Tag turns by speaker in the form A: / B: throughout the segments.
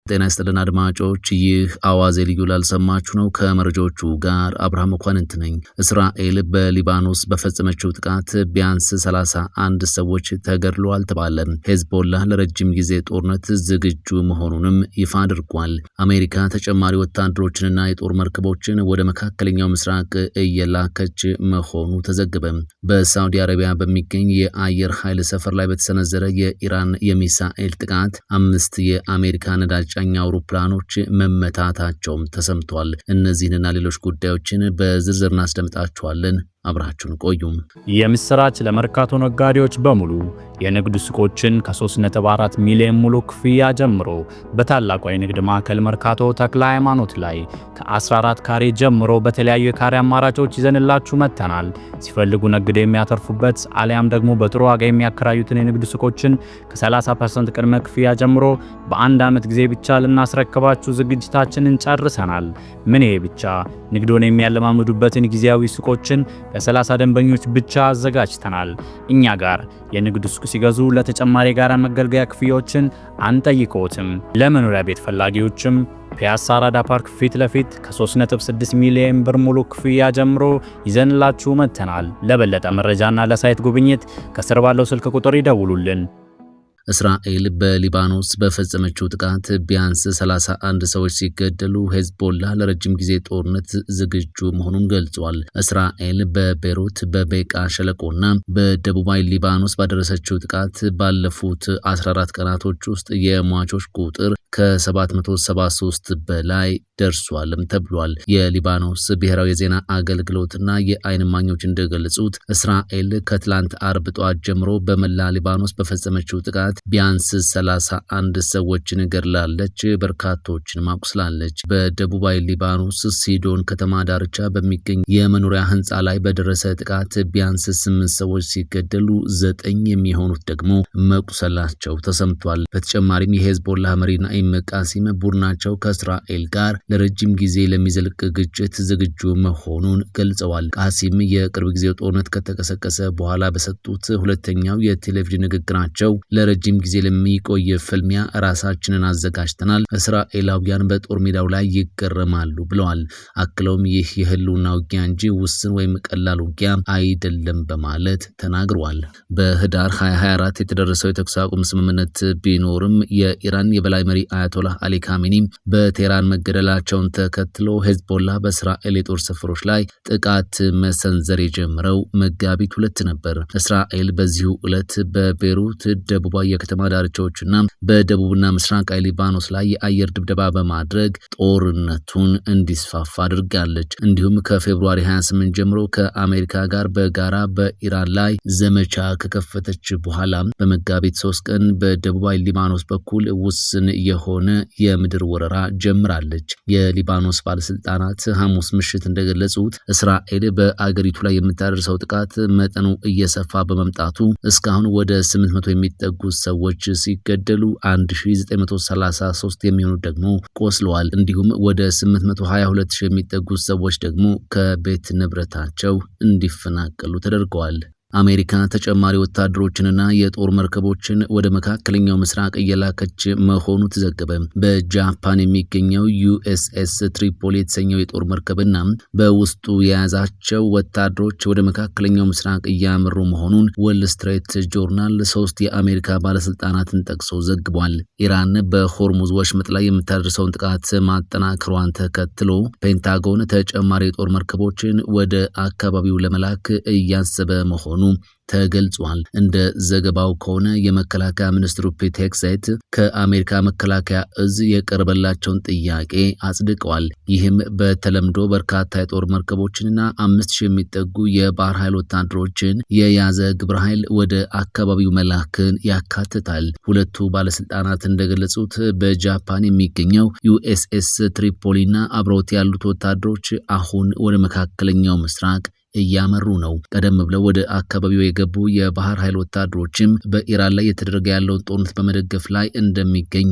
A: ጤና ይስጥልን አድማጮች፣ ይህ አዋዜ ልዩ ላልሰማችሁ ነው። ከመረጃዎቹ ጋር አብርሃም መኳንንት ነኝ። እስራኤል በሊባኖስ በፈጸመችው ጥቃት ቢያንስ 31 ሰዎች ተገድለዋል ተባለ። ሄዝቦላ ለረጅም ጊዜ ጦርነት ዝግጁ መሆኑንም ይፋ አድርጓል። አሜሪካ ተጨማሪ ወታደሮችንና የጦር መርከቦችን ወደ መካከለኛው ምስራቅ እየላከች መሆኑ ተዘገበ። በሳውዲ አረቢያ በሚገኝ የአየር ኃይል ሰፈር ላይ በተሰነዘረ የኢራን የሚሳኤል ጥቃት 5 የአሜሪካ ነዳጅ ጫኝ አውሮፕላኖች መመታታቸውም ተሰምቷል። እነዚህንና ሌሎች ጉዳዮችን በዝርዝር እናስደምጣችኋለን። አብራችሁን ቆዩም።
B: የምስራች ለመርካቶ ነጋዴዎች በሙሉ የንግድ ሱቆችን ከ3.4 ሚሊዮን ሙሉ ክፍያ ጀምሮ በታላቁ የንግድ ማዕከል መርካቶ ተክለ ሃይማኖት ላይ ከ14 ካሬ ጀምሮ በተለያዩ የካሬ አማራጮች ይዘንላችሁ መጥተናል። ሲፈልጉ ነግደው የሚያተርፉበት አሊያም ደግሞ በጥሩ ዋጋ የሚያከራዩትን የንግድ ሱቆችን ከ30% ቅድመ ክፍያ ጀምሮ በአንድ ዓመት ጊዜ ብቻ ልናስረክባችሁ ዝግጅታችንን ጨርሰናል። ምን ይሄ ብቻ! ንግዶን የሚያለማምዱበትን ጊዜያዊ ሱቆችን ለ30 ደንበኞች ብቻ አዘጋጅተናል። እኛ ጋር የንግድ ሱቅ ሲገዙ ለተጨማሪ ጋራ መገልገያ ክፍያዎችን አንጠይቆትም። ለመኖሪያ ቤት ፈላጊዎችም ፒያሳ አራዳ ፓርክ ፊት ለፊት ከ3.6 ሚሊዮን ብር ሙሉ ክፍያ ጀምሮ ይዘንላችሁ መጥተናል። ለበለጠ መረጃና ለሳይት ጉብኝት ከስር ባለው ስልክ ቁጥር ይደውሉልን።
A: እስራኤል በሊባኖስ በፈጸመችው ጥቃት ቢያንስ 31 ሰዎች ሲገደሉ ሄዝቦላ ለረጅም ጊዜ ጦርነት ዝግጁ መሆኑን ገልጿል። እስራኤል በቤሩት በቤቃ ሸለቆና በደቡባዊ ሊባኖስ ባደረሰችው ጥቃት ባለፉት 14 ቀናቶች ውስጥ የሟቾች ቁጥር ከ773 በላይ ደርሷልም ተብሏል። የሊባኖስ ብሔራዊ የዜና አገልግሎትና የአይን እማኞች እንደገለጹት እስራኤል ከትላንት አርብ ጠዋት ጀምሮ በመላ ሊባኖስ በፈጸመችው ጥቃት ቢያንስ 31 ሰዎችን ገድላለች፣ በርካቶችን ማቁስላለች። በደቡባዊ ሊባኖስ ሲዶን ከተማ ዳርቻ በሚገኝ የመኖሪያ ህንፃ ላይ በደረሰ ጥቃት ቢያንስ 8 ሰዎች ሲገደሉ 9 የሚሆኑት ደግሞ መቁሰላቸው ተሰምቷል። በተጨማሪም የሄዝቦላ መሪ ናኢም ቃሲም ቡድናቸው ከእስራኤል ጋር ለረጅም ጊዜ ለሚዘልቅ ግጭት ዝግጁ መሆኑን ገልጸዋል። ቃሲም የቅርብ ጊዜው ጦርነት ከተቀሰቀሰ በኋላ በሰጡት ሁለተኛው የቴሌቪዥን ንግግራቸው ለረጅም ጊዜ ለሚቆይ ፍልሚያ ራሳችንን አዘጋጅተናል፣ እስራኤላውያን በጦር ሜዳው ላይ ይገረማሉ ብለዋል። አክለውም ይህ የህልውና ውጊያ እንጂ ውስን ወይም ቀላል ውጊያ አይደለም በማለት ተናግረዋል። በህዳር 2024 የተደረሰው የተኩስ አቁም ስምምነት ቢኖርም የኢራን የበላይ መሪ አያቶላህ አሊ ካሜኒ በቴህራን መገደላቸውን ተከትሎ ሄዝቦላ በእስራኤል የጦር ሰፈሮች ላይ ጥቃት መሰንዘር የጀመረው መጋቢት 2 ነበር። እስራኤል በዚሁ ዕለት በቤሩት ደቡባዊ የከተማ ዳርቻዎችና በደቡብና ምስራቃዊ ሊባኖስ ላይ የአየር ድብደባ በማድረግ ጦርነቱን እንዲስፋፋ አድርጋለች። እንዲሁም ከፌብሩዋሪ 28 ጀምሮ ከአሜሪካ ጋር በጋራ በኢራን ላይ ዘመቻ ከከፈተች በኋላ በመጋቢት 3 ቀን በደቡባዊ ሊባኖስ በኩል ውስን የሆነ የምድር ወረራ ጀምራለች። የሊባኖስ ባለስልጣናት ሐሙስ ምሽት እንደገለጹት እስራኤል በአገሪቱ ላይ የምታደርሰው ጥቃት መጠኑ እየሰፋ በመምጣቱ እስካሁን ወደ 800 የሚጠጉ ሰዎች ሲገደሉ 1933 የሚሆኑት ደግሞ ቆስለዋል። እንዲሁም ወደ 822 የሚጠጉ ሰዎች ደግሞ ከቤት ንብረታቸው እንዲፈናቀሉ ተደርገዋል። አሜሪካ ተጨማሪ ወታደሮችንና የጦር መርከቦችን ወደ መካከለኛው ምስራቅ እየላከች መሆኑ ተዘገበ። በጃፓን የሚገኘው ዩኤስኤስ ትሪፖሊ የተሰኘው የጦር መርከብና በውስጡ የያዛቸው ወታደሮች ወደ መካከለኛው ምስራቅ እያመሩ መሆኑን ወል ስትሬት ጆርናል 3 የአሜሪካ ባለስልጣናትን ጠቅሶ ዘግቧል። ኢራን በሆርሙዝ ወሽመጥ ላይ የምታደርሰውን ጥቃት ማጠናከሯን ተከትሎ ፔንታጎን ተጨማሪ የጦር መርከቦችን ወደ አካባቢው ለመላክ እያሰበ መሆኑ ተገልጿል። እንደ ዘገባው ከሆነ የመከላከያ ሚኒስትሩ ፔት ሄግሴት ከአሜሪካ መከላከያ እዝ የቀረበላቸውን ጥያቄ አጽድቀዋል። ይህም በተለምዶ በርካታ የጦር መርከቦችንና 5000 የሚጠጉ የባህር ኃይል ወታደሮችን የያዘ ግብረ ኃይል ወደ አካባቢው መላክን ያካትታል። ሁለቱ ባለስልጣናት እንደገለጹት በጃፓን የሚገኘው ዩኤስኤስ ትሪፖሊና አብረውት ያሉት ወታደሮች አሁን ወደ መካከለኛው ምስራቅ እያመሩ ነው። ቀደም ብለው ወደ አካባቢው የገቡ የባህር ኃይል ወታደሮችም በኢራን ላይ የተደረገ ያለውን ጦርነት በመደገፍ ላይ እንደሚገኙ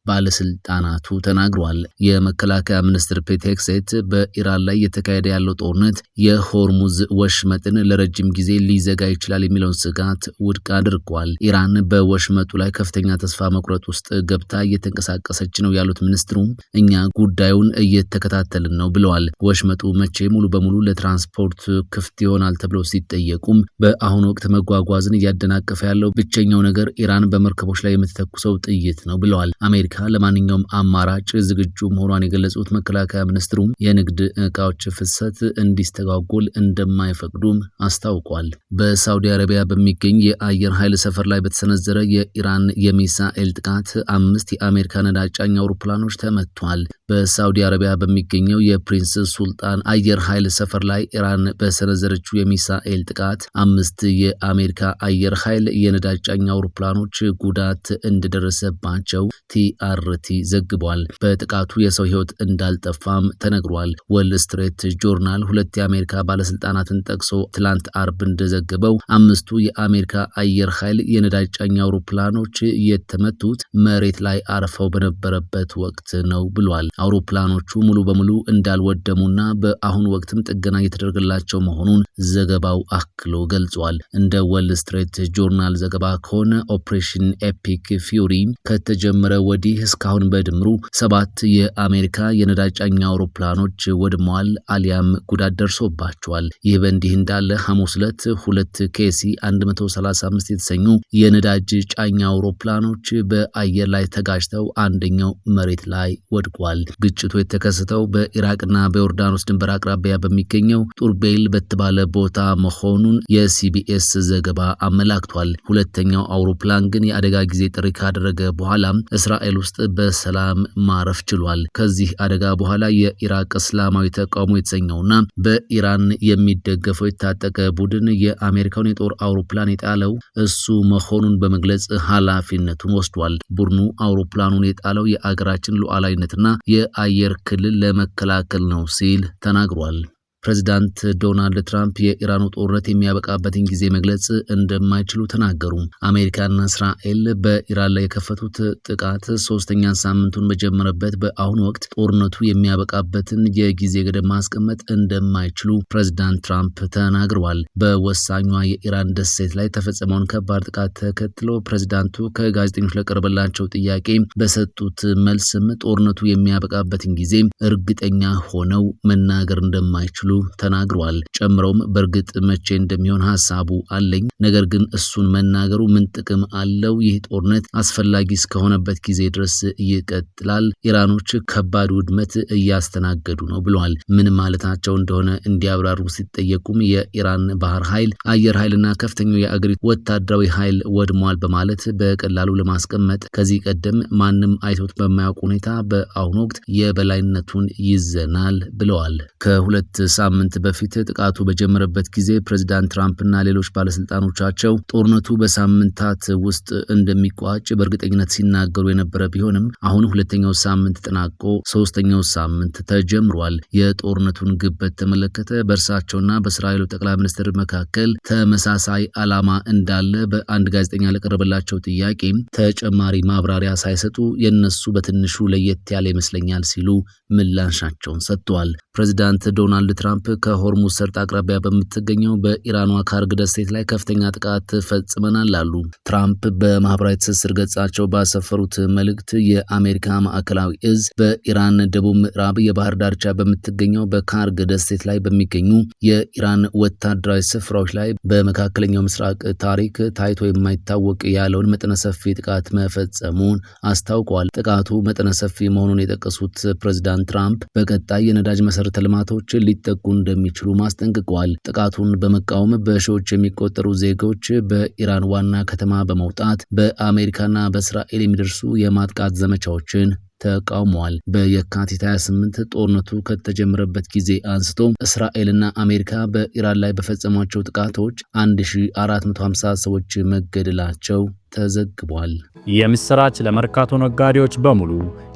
A: ባለስልጣናቱ ተናግረዋል። የመከላከያ ሚኒስትር ፔት ሄግሴት በኢራን ላይ የተካሄደ ያለው ጦርነት የሆርሙዝ ወሽመጥን ለረጅም ጊዜ ሊዘጋ ይችላል የሚለውን ስጋት ውድቅ አድርገዋል። ኢራን በወሽመጡ ላይ ከፍተኛ ተስፋ መቁረጥ ውስጥ ገብታ እየተንቀሳቀሰች ነው ያሉት ሚኒስትሩ እኛ ጉዳዩን እየተከታተልን ነው ብለዋል። ወሽመጡ መቼ ሙሉ በሙሉ ለትራንስፖርት ክፍት ይሆናል ተብሎ ሲጠየቁም በአሁኑ ወቅት መጓጓዝን እያደናቀፈ ያለው ብቸኛው ነገር ኢራን በመርከቦች ላይ የምትተኩሰው ጥይት ነው ብለዋል። አሜሪካ ለማንኛውም አማራጭ ዝግጁ መሆኗን የገለጹት መከላከያ ሚኒስትሩ የንግድ ዕቃዎች ፍሰት እንዲስተጓጎል እንደማይፈቅዱም አስታውቋል። በሳውዲ አረቢያ በሚገኝ የአየር ኃይል ሰፈር ላይ በተሰነዘረ የኢራን የሚሳኤል ጥቃት 5 የአሜሪካ ነዳጅ ጫኝ አውሮፕላኖች ተመቷል። በሳውዲ አረቢያ በሚገኘው የፕሪንስ ሱልጣን አየር ኃይል ሰፈር ላይ ኢራን በሰነዘረችው የሚሳኤል ጥቃት 5 የአሜሪካ አየር ኃይል የነዳጅ ጫኝ አውሮፕላኖች ጉዳት እንደደረሰባቸው ቲአርቲ ዘግቧል። በጥቃቱ የሰው ሕይወት እንዳልጠፋም ተነግሯል። ወል ስትሬት ጆርናል 2 የአሜሪካ ባለስልጣናትን ጠቅሶ ትላንት አርብ እንደዘገበው 5ቱ የአሜሪካ አየር ኃይል የነዳጅ ጫኝ አውሮፕላኖች የተመቱት መሬት ላይ አርፈው በነበረበት ወቅት ነው ብሏል። አውሮፕላኖቹ ሙሉ በሙሉ እንዳልወደሙና በአሁኑ ወቅትም ጥገና እየተደረገላቸው መሆኑን ዘገባው አክሎ ገልጿል። እንደ ወል ስትሬት ጆርናል ዘገባ ከሆነ ኦፕሬሽን ኤፒክ ፊውሪ ከተጀመረ ወዲህ እስካሁን በድምሩ 7 የአሜሪካ የነዳጅ ጫኝ አውሮፕላኖች ወድመዋል አሊያም ጉዳት ደርሶባቸዋል። ይህ በእንዲህ እንዳለ ሐሙስ ዕለት 2 ኬሲ 135 የተሰኙ የነዳጅ ጫኝ አውሮፕላኖች በአየር ላይ ተጋጭተው አንደኛው መሬት ላይ ወድቋል። ግጭቱ የተከሰተው በኢራቅና በዮርዳኖስ ድንበር አቅራቢያ በሚገኘው ጡርቤል በተባለ ቦታ መሆኑን የሲቢኤስ ዘገባ አመላክቷል። ሁለተኛው አውሮፕላን ግን የአደጋ ጊዜ ጥሪ ካደረገ በኋላ እስራኤል ውስጥ በሰላም ማረፍ ችሏል። ከዚህ አደጋ በኋላ የኢራቅ እስላማዊ ተቃውሞ የተሰኘውና በኢራን የሚደገፈው የታጠቀ ቡድን የአሜሪካውን የጦር አውሮፕላን የጣለው እሱ መሆኑን በመግለጽ ኃላፊነቱን ወስዷል። ቡድኑ አውሮፕላኑን የጣለው የአገራችን ሉዓላዊነትና የአየር ክልል ለመከላከል ነው ሲል ተናግሯል። ፕሬዚዳንት ዶናልድ ትራምፕ የኢራኑ ጦርነት የሚያበቃበትን ጊዜ መግለጽ እንደማይችሉ ተናገሩ። አሜሪካና እስራኤል በኢራን ላይ የከፈቱት ጥቃት 3ኛ ሳምንቱን በጀመረበት በአሁኑ ወቅት ጦርነቱ የሚያበቃበትን የጊዜ ገደብ ማስቀመጥ እንደማይችሉ ፕሬዚዳንት ትራምፕ ተናግረዋል። በወሳኟ የኢራን ደሴት ላይ ተፈጸመውን ከባድ ጥቃት ተከትሎ ፕሬዚዳንቱ ከጋዜጠኞች ለቀረበላቸው ጥያቄ በሰጡት መልስም ጦርነቱ የሚያበቃበትን ጊዜ እርግጠኛ ሆነው መናገር እንደማይችሉ ተናግረዋል። ጨምረውም በእርግጥ መቼ እንደሚሆን ሐሳቡ አለኝ፣ ነገር ግን እሱን መናገሩ ምን ጥቅም አለው? ይህ ጦርነት አስፈላጊ እስከሆነበት ጊዜ ድረስ ይቀጥላል። ኢራኖች ከባድ ውድመት እያስተናገዱ ነው ብለዋል። ምን ማለታቸው እንደሆነ እንዲያብራሩ ሲጠየቁም የኢራን ባህር ኃይል፣ አየር ኃይልና ከፍተኛው የአገሪቱ ወታደራዊ ኃይል ወድሟል በማለት በቀላሉ ለማስቀመጥ ከዚህ ቀደም ማንም አይቶት በማያውቅ ሁኔታ በአሁኑ ወቅት የበላይነቱን ይዘናል ብለዋል። ከሁለት ሳምንት በፊት ጥቃቱ በጀመረበት ጊዜ ፕሬዚዳንት ትራምፕና ሌሎች ባለስልጣኖቻቸው ጦርነቱ በሳምንታት ውስጥ እንደሚቋጭ በእርግጠኝነት ሲናገሩ የነበረ ቢሆንም አሁን 2ኛው ሳምንት ተጠናቆ 3ኛው ሳምንት ተጀምሯል። የጦርነቱን ግብ በተመለከተ በእርሳቸውና በእስራኤሉ ጠቅላይ ሚኒስትር መካከል ተመሳሳይ ዓላማ እንዳለ በአንድ ጋዜጠኛ ለቀረበላቸው ጥያቄ ተጨማሪ ማብራሪያ ሳይሰጡ የነሱ በትንሹ ለየት ያለ ይመስለኛል ሲሉ ምላሻቸውን ሰጥተዋል። ፕሬዚዳንት ዶናልድ ትራምፕ ከሆርሙዝ ሰርጥ አቅራቢያ በምትገኘው በኢራኗ ካርግ ደሴት ላይ ከፍተኛ ጥቃት ፈጽመናል አሉ። ትራምፕ በማህበራዊ ትስስር ገጻቸው ባሰፈሩት መልእክት የአሜሪካ ማዕከላዊ እዝ በኢራን ደቡብ ምዕራብ የባህር ዳርቻ በምትገኘው በካርግ ደሴት ላይ በሚገኙ የኢራን ወታደራዊ ስፍራዎች ላይ በመካከለኛው ምስራቅ ታሪክ ታይቶ የማይታወቅ ያለውን መጠነ ሰፊ ጥቃት መፈጸሙን አስታውቀዋል። ጥቃቱ መጠነ ሰፊ መሆኑን የጠቀሱት ፕሬዚዳንት ትራምፕ በቀጣይ የነዳጅ መሰረተ ልማቶች ሊጠቁ እንደሚችሉ ማስጠንቅቀዋል። ጥቃቱን በመቃወም በሺዎች የሚቆጠሩ ዜጎች በኢራን ዋና ከተማ በመውጣት በአሜሪካና በእስራኤል የሚደርሱ የማጥቃት ዘመቻዎችን ተቃውመዋል። በየካቲት 28 ጦርነቱ ከተጀመረበት ጊዜ አንስቶ እስራኤልና አሜሪካ በኢራን ላይ በፈጸሟቸው ጥቃቶች 1450 ሰዎች መገደላቸው ተዘግቧል።
B: የምስራች ለመርካቶ ነጋዴዎች በሙሉ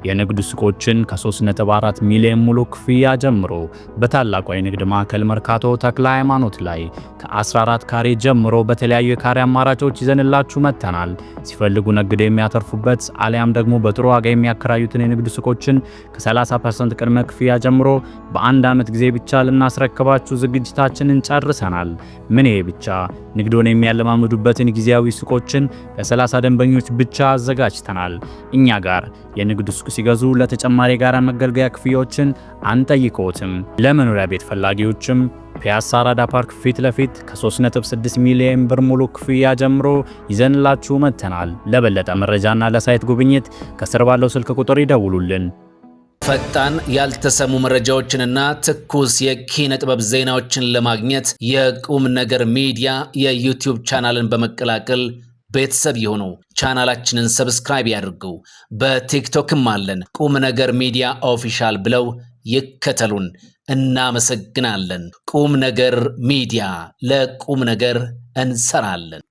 B: የንግድ ሱቆችን ከ3.4 ሚሊዮን ሙሉ ክፍያ ጀምሮ በታላቋ የንግድ ማዕከል መርካቶ ተክለ ሃይማኖት ላይ ከ14 ካሬ ጀምሮ በተለያዩ የካሬ አማራጮች ይዘንላችሁ መጥተናል። ሲፈልጉ ነግደው የሚያተርፉበት አሊያም ደግሞ በጥሩ ዋጋ የሚያከራዩትን የንግድ ሱቆችን ከ30% ቅድመ ክፍያ ጀምሮ በአንድ ዓመት ጊዜ ብቻ ልናስረክባችሁ ዝግጅታችንን ጨርሰናል። ምን ይሄ ብቻ! ንግዶን የሚያለማምዱበትን ጊዜያዊ ሱቆችን ለ30 ደንበኞች ብቻ አዘጋጅተናል። እኛ ጋር የንግድ ሱቅ ሲገዙ ለተጨማሪ ጋራ መገልገያ ክፍያዎችን አንጠይቆትም። ለመኖሪያ ቤት ፈላጊዎችም ፒያሳ አራዳ ፓርክ ፊት ለፊት ከ3.6 ሚሊዮን ብር ሙሉ ክፍያ ጀምሮ ይዘንላችሁ መጥተናል። ለበለጠ መረጃና ለሳይት ጉብኝት ከስር ባለው ስልክ ቁጥር ይደውሉልን።
A: ፈጣን ያልተሰሙ መረጃዎችንና ትኩስ የኪነ ጥበብ ዜናዎችን ለማግኘት የቁም ነገር ሚዲያ የዩቲዩብ ቻናልን በመቀላቀል ቤተሰብ የሆኑ ቻናላችንን ሰብስክራይብ ያድርጉ። በቲክቶክም አለን። ቁም ነገር ሚዲያ ኦፊሻል ብለው ይከተሉን። እናመሰግናለን። ቁም ነገር ሚዲያ፣ ለቁም ነገር እንሰራለን።